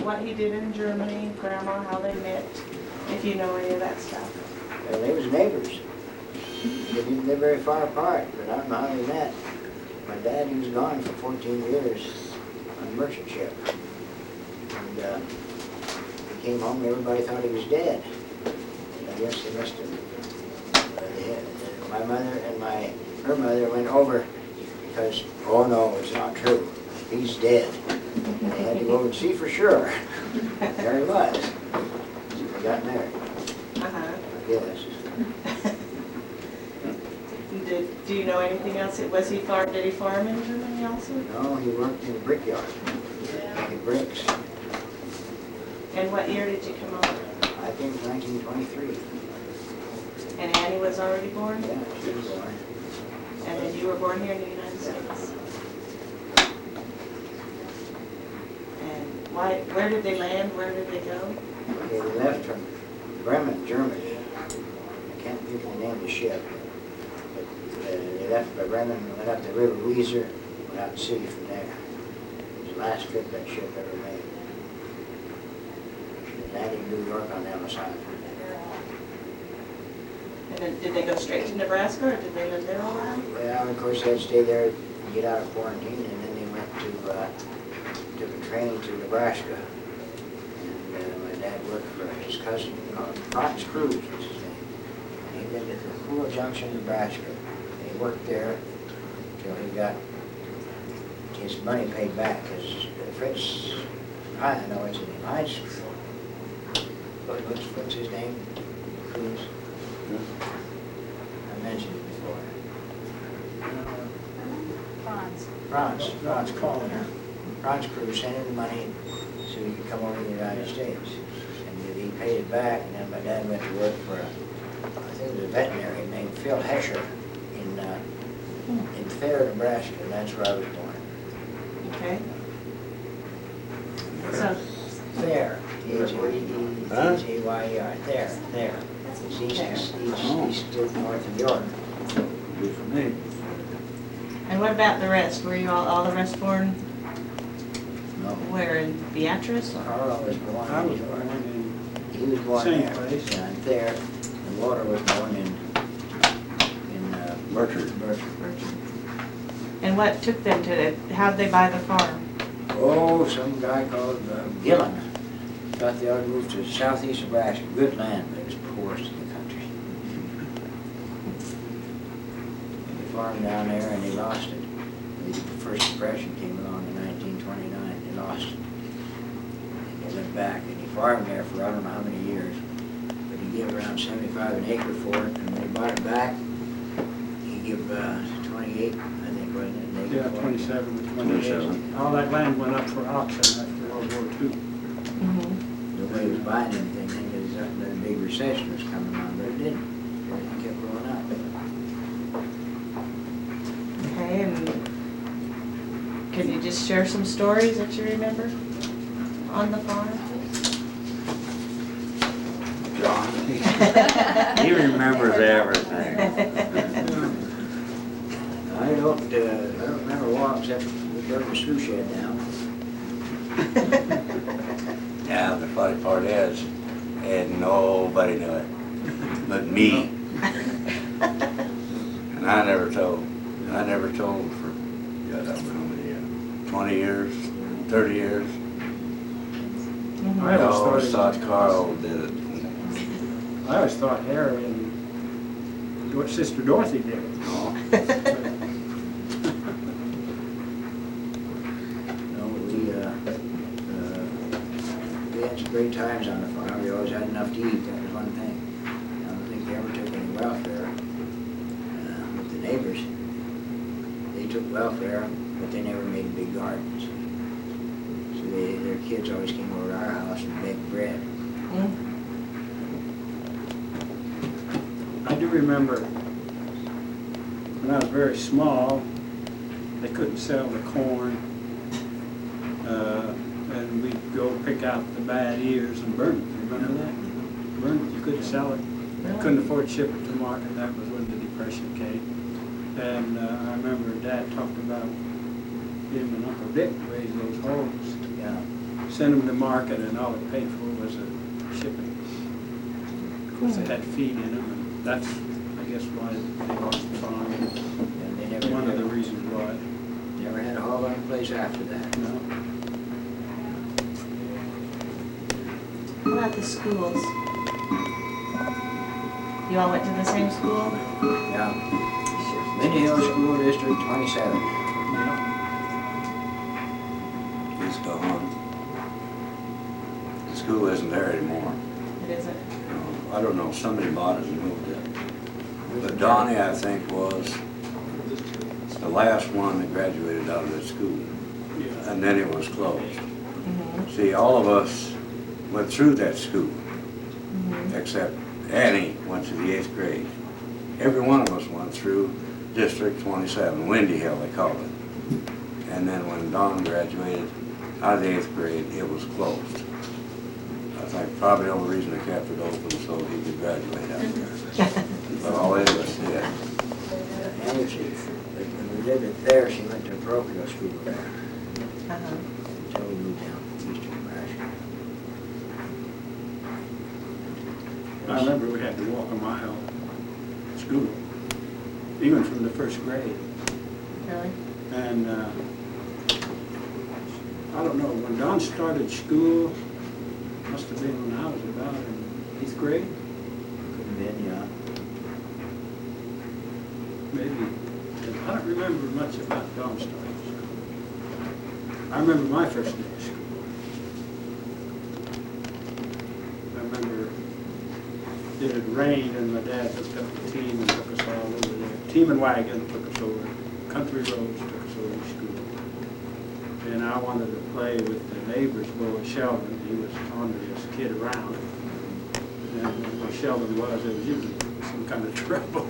what he did in Germany, Grandma, how they met, if you know any of that stuff. Well, they was neighbors. They didn't live very far apart, but I don't know how they met. My dad, he was gone for 14 years on a merchant ship. And he came home and everybody thought he was dead. And I guess they must have, my mother and her mother went over because, oh no, it's not true. He's dead. And they had to go and see for sure. There he was. They got married. Yes. Do you know anything else? Did he farm in Germany also? No, he worked in a brickyard, making bricks. And what year did you come over? I think 1923. And Annie was already born? Yeah, she was born. And then you were born here in the United States? And where did they land? Where did they go? Okay, they left from Bremen, Germany. I can't think of the name of the ship. But they left by Bremen and went up the River Weser, went out to sea from there. It was the last trip that ship ever made. They landed in New York on Ellis Island. And then did they go straight to Nebraska, or did they live there all around? Well, of course, they had to stay there and get out of quarantine, and then they went to, took a train to Nebraska. And my dad worked for his cousin, Walt Kruse was his name. And he lived at the Funeral Junction, Nebraska. And he worked there until he got his money paid back, because Fritz, I don't know what's his name, what's his name? Kruse? I mentioned it before. Franz called him. Franz Kruse sent him the money so he could come over to the United States. And he paid it back, and then my dad went to work for, I think it was a veterinarian named Phil Hesher in Thayer, Nebraska, and that's where I was born. Okay. So, Thayer, T-H-E-Y-E-R, Thayer. It's east of north of York. Good for me. and what about the rest? Were you all the rest born No. where, in Beatrice? Or? Carl was born I in was York. born in He was born same there. place. Yeah, and there. And Walter was born in Berkshire. And what took them to it? How'd they buy the farm? Oh, some guy called Gillen. Thought they ought to move to southeast Nebraska. Good land, but it was poorest in the country. And he farmed down there and he lost it. The first depression came along in 1929. He lost it. And he went back and he farmed there for I don't know how many years. But he gave around 75 an acre for it. And when he bought it back, he gave 28, I think, wasn't it? An acre Yeah, for it? 27 or 28. All that land went up for auction after World War II. Nobody was buying anything then because the big recession was coming on, but it didn't. Everything kept going up. Okay, and can you just share some stories that you remember on the farm? John, he remembers everything. I don't remember Walt except we burned the shoe shed down. Yeah, the funny part is, and nobody knew it, but me. And I never told for, God, I don't know how many, 20 years, 30 years. I I always always thought thought Carl did it. I always thought Harry and your sister Dorothy did it. No. No, we had some great times on the farm. We always had enough to eat. That was one thing. I don't think they ever took any welfare with the neighbors. They took welfare, but they never made big gardens. So their kids always came over to our house and baked bread. I do remember when I was very small, they couldn't sell the corn, and we'd go pick out the bad ears and burn it. Remember that? Burn it. You couldn't sell it. Couldn't afford to ship it to market. That was when the Depression came. And I remember Dad talked about him and Uncle Dick raised those hogs. Yeah. sent them to market, and all it paid for was the shipping. Of course, they had feed in them, and that's, I guess, why they lost the farm. And they never, One of the reasons why. never had a hog on the place after that. No. What about the schools? You all went to the same school? Yeah. Minnie Hill School District 27. Yeah. It's gone. The school isn't there anymore. It isn't. I don't know, somebody bought it and moved it. But Donnie, I think, was the last one that graduated out of that school. Yeah. And then it was closed. Mm-hmm. See, all of us went through that school, Mm-hmm. except Annie went to the 8th grade. Every one of us went through District 27, Windy Hill they called it. And then when Don graduated out of the 8th grade, it was closed. I think probably the only reason they kept it open so he could graduate out there. But all of us did. And when we lived there, she went to parochial school there Uh-huh. until we moved down east of Nebraska. I remember we had to walk a mile to school, even from the first grade. Really? And I don't know, when Don started school, must have been when I was about in 8th grade, Could have been, yeah. maybe. I don't remember much about Don starting school. I remember my first day of school. I remember it had rained and my dad hooked up the team and took us all over there. Team and wagon took us over. Country roads took us over to school. And I wanted to play with the neighbor's boy, Sheldon. He was the orneriest kid around. And where Sheldon was, there was usually some kind of trouble.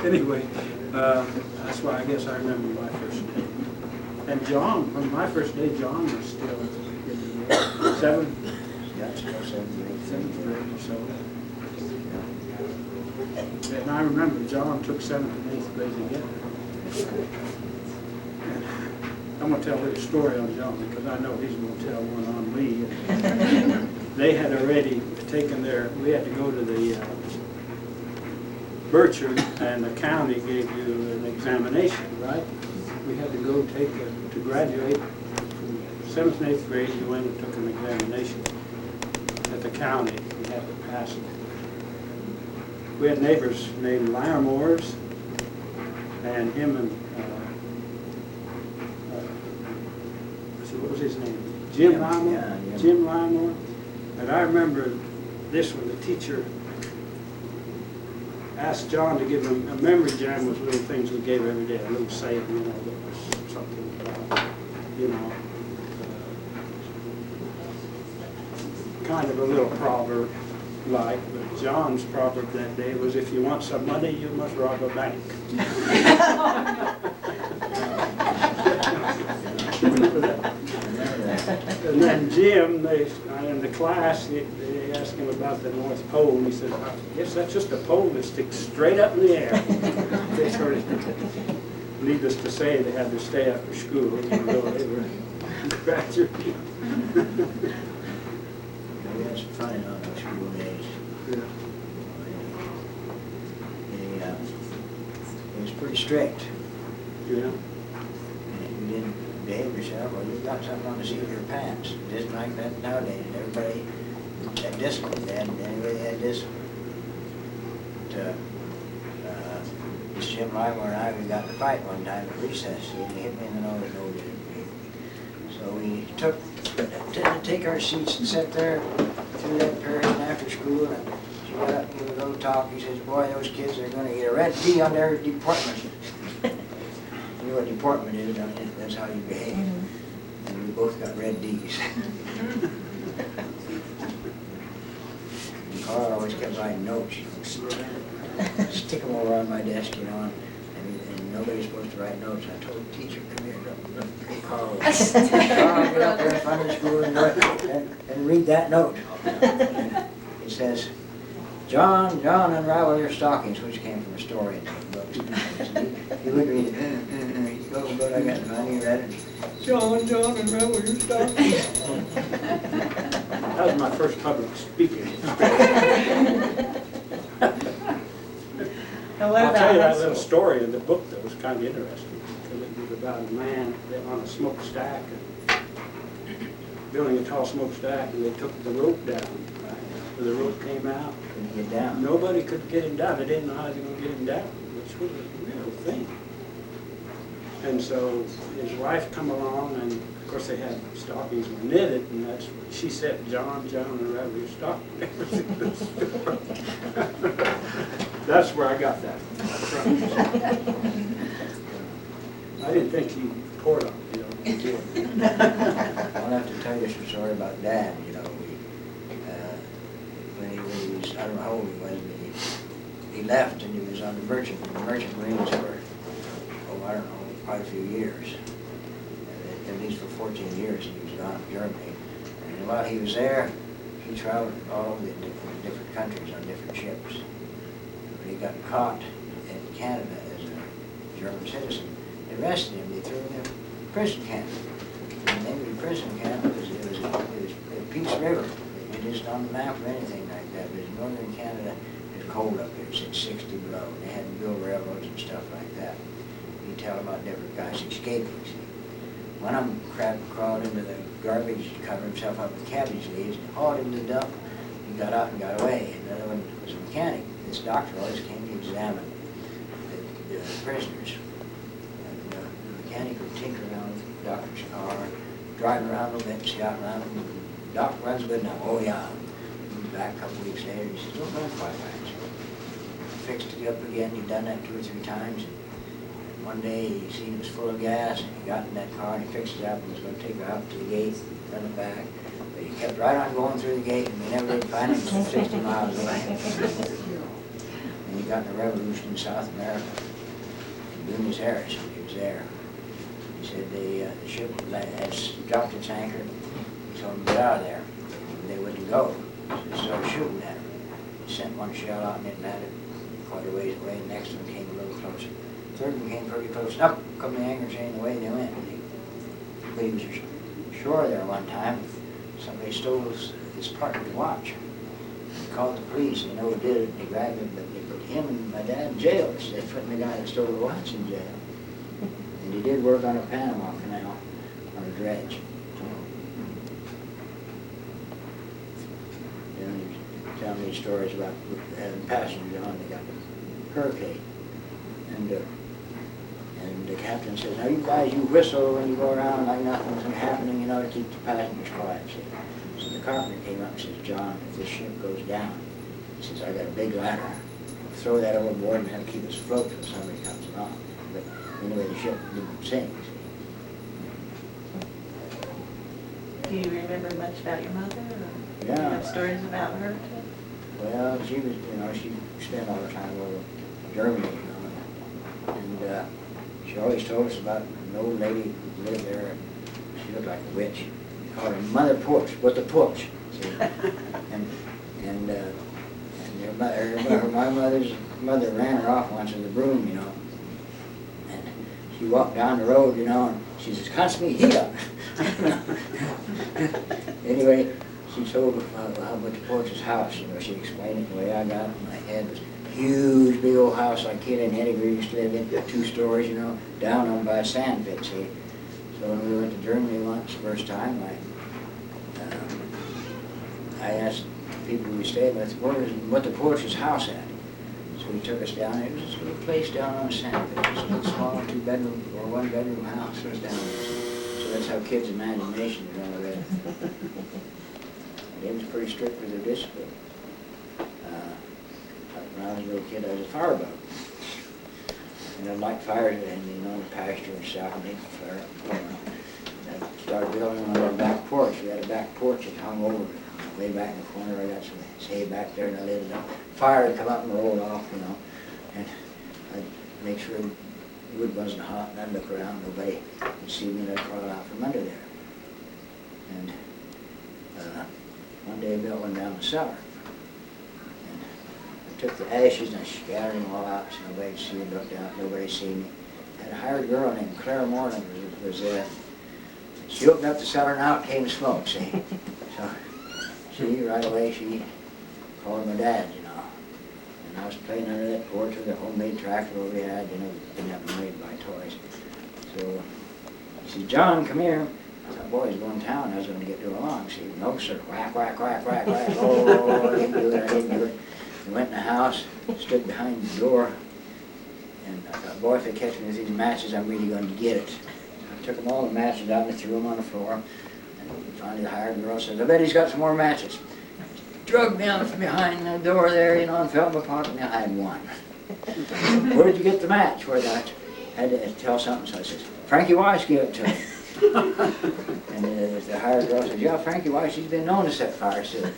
Anyway, that's why I guess I remember my first day. And John, on my first day, John was still in the seventh Yeah, still 7th grade or so. And I remember John took 7th and 8th grade together. And I'm going to tell a little story on John because I know he's going to tell one on me. They had already taken we had to go to the Burchard, and the county gave you an examination, right? We had to go to graduate from 7th and 8th grade. You went and took an examination at the county. We had to pass it. We had neighbors named Larimores, and him and what was his name? Jim Larimore. Yeah. Jim Larimore. And I remember this one. The teacher asked John to give him a memory jam with little things we gave every day, a little saying, you know, that was something about, you know, kind of a little proverb like. But John's proverb that day was, if you want some money, you must rob a bank. And then Jim, in the class, they asked him about the North Pole, and he said, I guess that's just a pole that sticks straight up in the air. They sort of, needless to say, they had to stay after school, even though they were graduating. We had some fun in those school days. It was pretty strict. Yeah. And if you didn't behave yourself, well, you got something on the seat of your pants. It isn't like that nowadays. Everybody had discipline then. Anyway, they had discipline. But, this Jim Limor and I, we got in a fight one time at recess. He hit me in the nose, no did me. So we took to take our seats and sat there through that period after school. And she got up and gave a little talk. He says, boy, those kids are going to get a red D on their deportment. You know what deportment is, don't you? That's how you behave. And we both got red Ds. And Carl always kept writing notes, you know, stick them over on my desk, you know, and nobody's supposed to write notes. I told the teacher, come here, look, hey, Carl, Carl, get up there in front of the school and read that note. It says, John, unravel your stockings, which came from a story in the books. He would read it. Oh, but I got money ready. John, remember your stockings? That was my first public speaking experience. And what I'll about tell you high that little school? story in the book that was kind of interesting, because it was about a man that on a smokestack, and building a tall smokestack, and they took the rope down, right? So the rope came out. Couldn't get down. Nobody could get him down. They didn't know how they were going to get him down, which was a real thing. And so his wife come along, and of course they had stockings were knitted, and that's what she said, John, unravel your stocking. That's where I got that from. I didn't think he poured on it, you know. He did. I'll have to tell you some story about Dad, you know. When he was, I don't know how old he was, but he left and he was on the merchant marines for, oh, I don't know, quite a few years. At least for 14 years he was gone to Germany. And while he was there, he traveled all over the different countries on different ships. When he got caught in Canada as a German citizen, they arrested him, they threw him in a prison camp. And the name of the prison camp was Peace River. It isn't on the map or anything like that, but in northern Canada, it's cold up there, it's at 60 below. They had to build railroads and stuff like that. You tell about different guys escaping. See. One of them crawled into the garbage, covered himself up with cabbage leaves, and hauled him to the dump. He got out and got away. Another one was a mechanic. This doctor always came to examine the prisoners. And the mechanic would tinker around with the doctor's car, drive around a little bit, scout around him. Doc runs good now. Oh yeah. He was back a couple weeks later. He says, "Don't run quite right." Fixed it up again. He'd done that 2 or 3 times. And one day he seen it was full of gas, and he got in that car and he fixed it up and was going to take her out to the gate, run it back. But he kept right on going through the gate, and we never did find him until 60 miles away. And he got in the revolution in South America. Buenos Aires, when he was there. He said the ship had dropped its anchor. He told them to get out of there. They wouldn't go. So they started shooting at him. He sent one shell out and it landed quite a ways away. The next one came a little closer. The third one came pretty close. Up come the anchor chain, away they went. But he was ashore there one time. Somebody stole his partner's watch. He called the police. They know who did it. And they grabbed him, but they put him and my dad in jail. So they put the guy that stole the watch in jail. And he did work on a Panama Canal on a dredge. You know, he tell me stories about having passengers on. They got a hurricane. And the captain says, "Now you guys, you whistle when you go around like nothing's happening, you know, to keep the passengers quiet." So the carpenter came up and says, "John, if this ship goes down," he says, "I got a big ladder. Throw that overboard and have to keep us afloat till somebody comes along." But anyway, the ship didn't sink. Do you remember much about your mother? Or do you Yeah. have stories about her too? Well, she was, you know, she spent all her time over Germany, you know, and she always told us about an old lady who lived there. She looked like a witch. We called her Mother Porch, but the porch. See? My mother's mother ran her off once with a broom, you know, and she walked down the road, you know, and she says, "Constantly heat up." Anyway, she told about the Porch's house, you know, she explained it the way I got it in my head. It was a huge, big old house like Kid and Eddie used to live in, 2 stories, you know, down on by a sand pit, see. So when we went to Germany once, first time, I asked the people we stayed with, what the Porch's house at. So he took us down there. It was this little place down on a sand pit. It was a little small 2-bedroom or 1-bedroom house. It was down there. So that's how kids' imagination is on the way. It was pretty strict with their discipline. When I was a little kid, I was a firebug. And I liked fires and, you know, the pasture and stuff, and they'd flare up. And I started building on our back porch. We had a back porch that hung over way back in the corner. I got some hay back there, and I lit it up. Fire would come up and roll off, you know. And I'd make sure the wood wasn't hot, and I'd look around. Nobody would see me, and I'd crawl out from under there. And one day I built one down the cellar. And I took the ashes and I scattered them all out so nobody would see me, looked out, nobody would see me. had a hired girl named Clara Moreland. She opened up the cellar and out came smoke, see? So she, right away, she called my dad, you know. And I was playing under that porch with a homemade tractor we had, you know, didn't have money to buy toys. So she said, John, come here. I thought, boy, he's going to town. I was going to get to along. She said, no, sir. Whack, whack, whack, whack, whack. Oh, I didn't do it, I didn't do it. We went in the house, stood behind the door, and I thought, boy, if they catch me with these matches, I'm really going to get it. So I took them all the matches out and threw them on the floor. And finally the hired girl says, I bet he's got some more matches. Drug me out from behind the door there, you know, and fell in my pocket, and I had one. Where did you get the match? Where I had to tell something, so I said, Frankie Weiss gave it to me. And the hired girl said, yeah, Frankie Weiss, he's been known to set fire to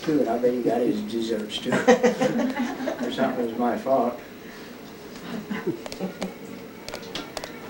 too, and I bet he got his desserts too. Or something was my fault.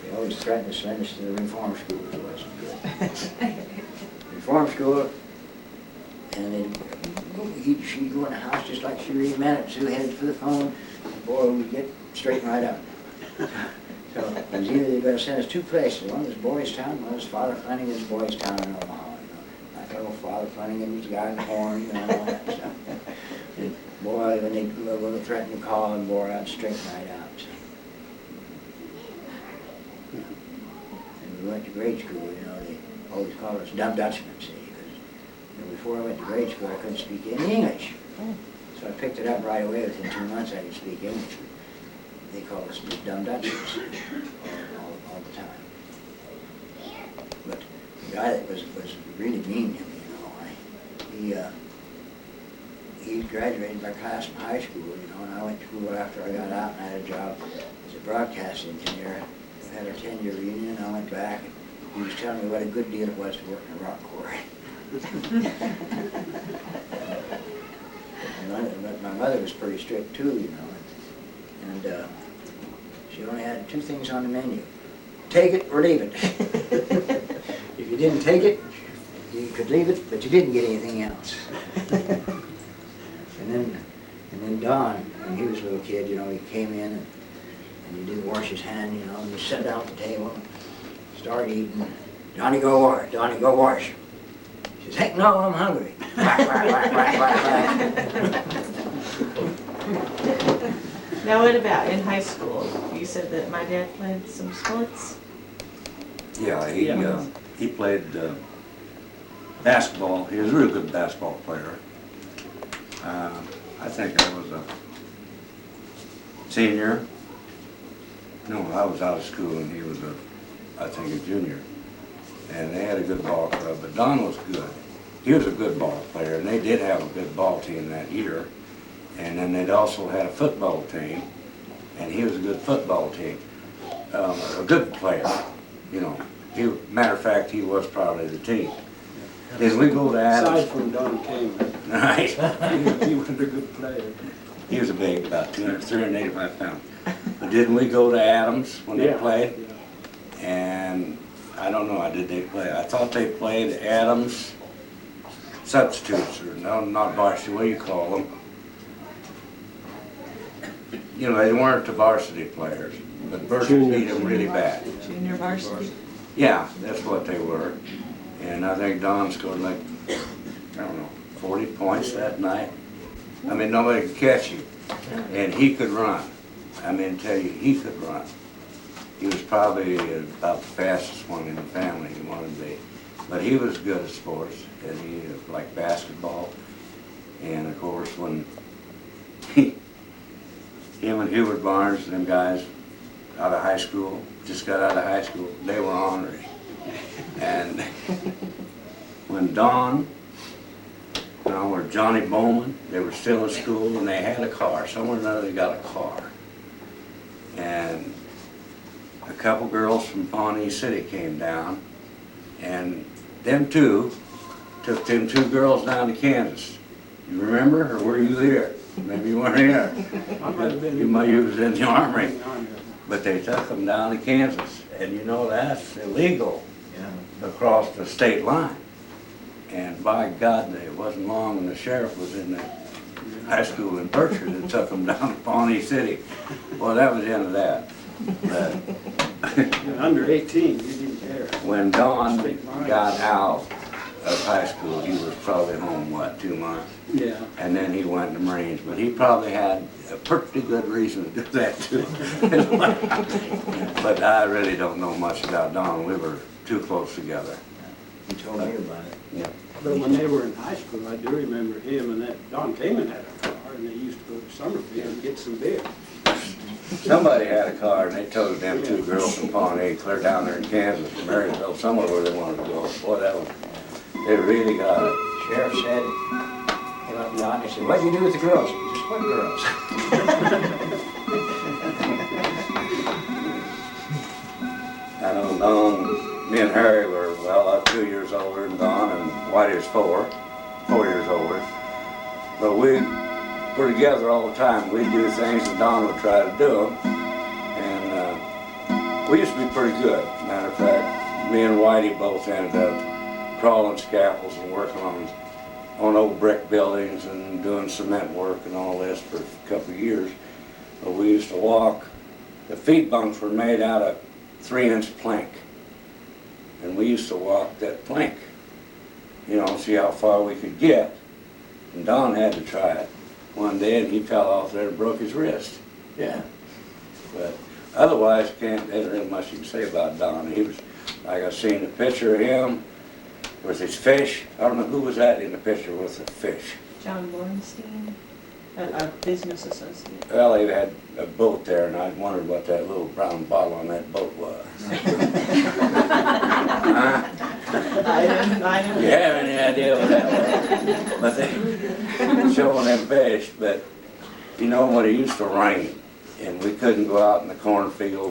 He always threatened to send us to the reform school if it wasn't good. Reform school, and she'd go in the house just like she really meant it. Sue headed for the phone, and boy, we'd get straightened right up. So it was either they were going to send us two places. One was Boys Town, one was Father Flanagan's Boys Town in Omaha. I thought, Father Flanagan was the guy in the horn, you know, and all that stuff. And boy, when they threatened to call, and boy, I'd straighten right out. So. And we went to grade school, you know, they always called us dumb Dutchmen, see, because you know, before I went to grade school, I couldn't speak any English. So I picked it up right away. Within 2 months, I could speak English. They called us just dumb Dutchers all the time. But the guy that was really mean to me, you know, he graduated my class from high school, you know, and I went to school after I got out and I had a job as a broadcast engineer. We had our 10-year reunion, and I went back, and he was telling me what a good deal it was to work in a rock quarry. But my mother was pretty strict too, you know, and she only had 2 things on the menu: take it or leave it. If you didn't take it, you could leave it, but you didn't get anything else. And then Don, when he was a little kid, you know, he came in and he didn't wash his hand, you know, and he sat down at the table and started eating. Johnny, go wash. Johnny, go wash. He says, heck no, I'm hungry. Whack, whack, whack, whack, whack. Now what about in high school? You said that my dad played some sports? Yeah, he played basketball. He was a real good basketball player. I think I was a senior. No, I was out of school and he was I think a junior. And they had a good ball club, but Don was good. He was a good ball player, and they did have a good ball team that year. And then they'd also had a football team, and he was a good football team. A good player, you know. Matter of fact, he was probably the team. Then we go to Adams. Aside from Don King, Right. he was a good player. He was a big, about 385 pounds. But didn't we go to Adams when they played? Yeah. And I don't know, did they play? I thought they played Adams substitutes, or no, not varsity, what do you call them? You know, they weren't the varsity players, but Berkshire beat them really bad. Junior varsity? Yeah, that's what they were. And I think Don scored like, I don't know, 40 points that night. I mean, nobody could catch him. And he could run. I mean, tell you, he could run. He was probably about the fastest one in the family he wanted to be. But he was good at sports, and he liked basketball. And of course, when him and Hubert Barnes, them guys out of high school, just got out of high school, they were ornery. And when Don, or Johnny Bowman, they were still in school and they had a car. Somewhere or another they got a car. And a couple girls from Pawnee City came down, and them two took them 2 girls down to Kansas. You remember, or were you there? Maybe you weren't here. I might have been. You might have was in the Army. But they took them down to Kansas, and you know that's illegal across the state line. And by God, it wasn't long when the sheriff was in the high school in Berkshire and took them down to Pawnee City. Well, that was the end of that. But Under 18, you didn't care. When Don got out of high school, he was probably home, what, 2 months? Yeah. And then he went to Marines, but he probably had a pretty good reason to do that too. But I really don't know much about Don. We were too close together. He told me about it. Yeah. But when they were in high school, I do remember him and that Don Kamen had a car, and they used to go to Summerfield and get some beer. Somebody had a car and they toted them 2 girls from Pawnee clear down there in Kansas, Marysville, somewhere where they wanted to go. Boy, that was, they really got it. Sheriff said, came up to Don and said, what'd you do with the girls? He said, what girls? I know Don, me and Harry were, well, I'm 2 years older than Don, and Whitey was 4 years older. But we were together all the time. We'd do things and Don would try to do them. And we used to be pretty good. Matter of fact, me and Whitey both ended up crawling scaffolds and working on old brick buildings and doing cement work and all this for a couple of years. But we used to walk, the feed bunks were made out of 3-inch plank. And we used to walk that plank, you know, see how far we could get. And Don had to try it one day and he fell off there and broke his wrist. Yeah. But otherwise, there isn't really much you can say about Don. He was, like I seen a picture of him with his fish. I don't know who was that in the picture with the fish. John Bornstein, a business associate. Well, they had a boat there, and I wondered what that little brown bottle on that boat was. Huh? I didn't. You have any idea what that was? But they showing them fish, but you know when it used to rain, and we couldn't go out in the cornfield